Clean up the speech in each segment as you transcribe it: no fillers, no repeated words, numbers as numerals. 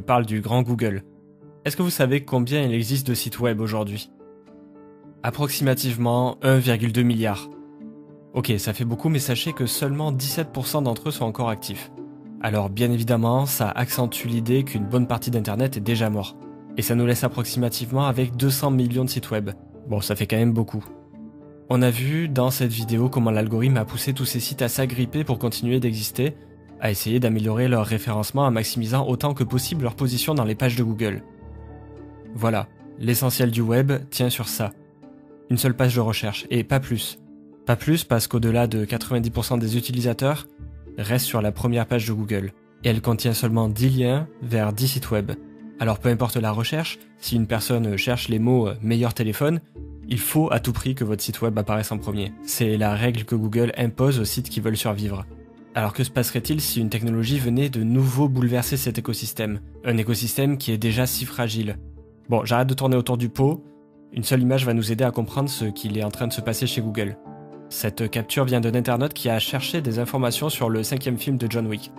Je parle du grand Google. Est-ce que vous savez combien il existe de sites web aujourd'hui? Approximativement 1,2 milliard. Ok, ça fait beaucoup, mais sachez que seulement 17% d'entre eux sont encore actifs. Alors bien évidemment, ça accentue l'idée qu'une bonne partie d'Internet est déjà mort. Et ça nous laisse approximativement avec 200 millions de sites web. Bon, ça fait quand même beaucoup. On a vu dans cette vidéo comment l'algorithme a poussé tous ces sites à s'agripper pour continuer d'exister, à essayer d'améliorer leur référencement en maximisant autant que possible leur position dans les pages de Google. Voilà, l'essentiel du web tient sur ça. Une seule page de recherche, et pas plus. Pas plus parce qu'au-delà de 90% des utilisateurs restent sur la première page de Google. Et elle contient seulement 10 liens vers 10 sites web. Alors peu importe la recherche, si une personne cherche les mots « meilleur téléphone », il faut à tout prix que votre site web apparaisse en premier. C'est la règle que Google impose aux sites qui veulent survivre. Alors que se passerait-il si une technologie venait de nouveau bouleverser cet écosystème? Un écosystème qui est déjà si fragile. Bon, j'arrête de tourner autour du pot. Une seule image va nous aider à comprendre ce qu'il est en train de se passer chez Google. Cette capture vient d'un internaute qui a cherché des informations sur le 5e film de John Wick.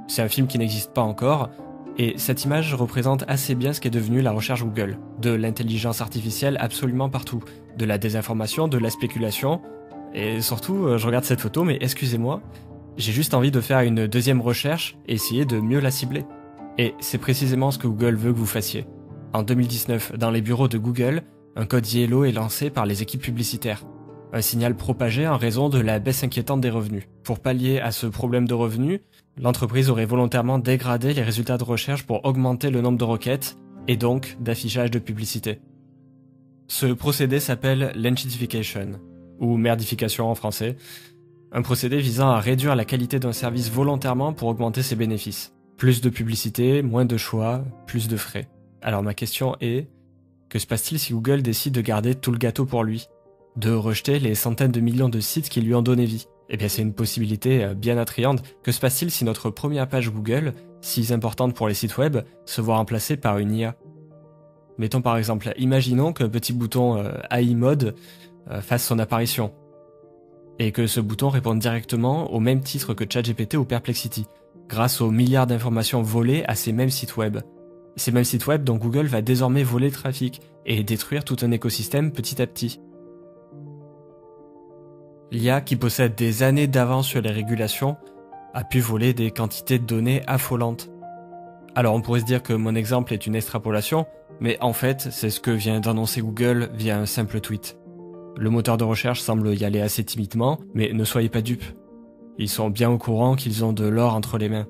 C'est un film qui n'existe pas encore, et cette image représente assez bien ce qu'est devenu la recherche Google. De l'intelligence artificielle absolument partout, de la désinformation, de la spéculation, et surtout, je regarde cette photo, mais excusez-moi, j'ai juste envie de faire une deuxième recherche et essayer de mieux la cibler. Et c'est précisément ce que Google veut que vous fassiez. En 2019, dans les bureaux de Google, un code Yellow est lancé par les équipes publicitaires. Un signal propagé en raison de la baisse inquiétante des revenus. Pour pallier à ce problème de revenus, l'entreprise aurait volontairement dégradé les résultats de recherche pour augmenter le nombre de requêtes et donc d'affichage de publicité. Ce procédé s'appelle l'enchitification, ou merdification en français, un procédé visant à réduire la qualité d'un service volontairement pour augmenter ses bénéfices. Plus de publicité, moins de choix, plus de frais. Alors ma question est, que se passe-t-il si Google décide de garder tout le gâteau pour lui? De rejeter les centaines de millions de sites qui lui ont donné vie? Eh bien c'est une possibilité bien attrayante. Que se passe-t-il si notre première page Google, si importante pour les sites web, se voit remplacée par une IA? Mettons par exemple, imaginons qu'un petit bouton AI Mode fasse son apparition, et que ce bouton réponde directement au même titre que ChatGPT ou Perplexity, grâce aux milliards d'informations volées à ces mêmes sites web. Ces mêmes sites web dont Google va désormais voler le trafic et détruire tout un écosystème petit à petit. L'IA, qui possède des années d'avance sur les régulations, a pu voler des quantités de données affolantes. Alors on pourrait se dire que mon exemple est une extrapolation, mais en fait c'est ce que vient d'annoncer Google via un simple tweet. Le moteur de recherche semble y aller assez timidement, mais ne soyez pas dupes. Ils sont bien au courant qu'ils ont de l'or entre les mains.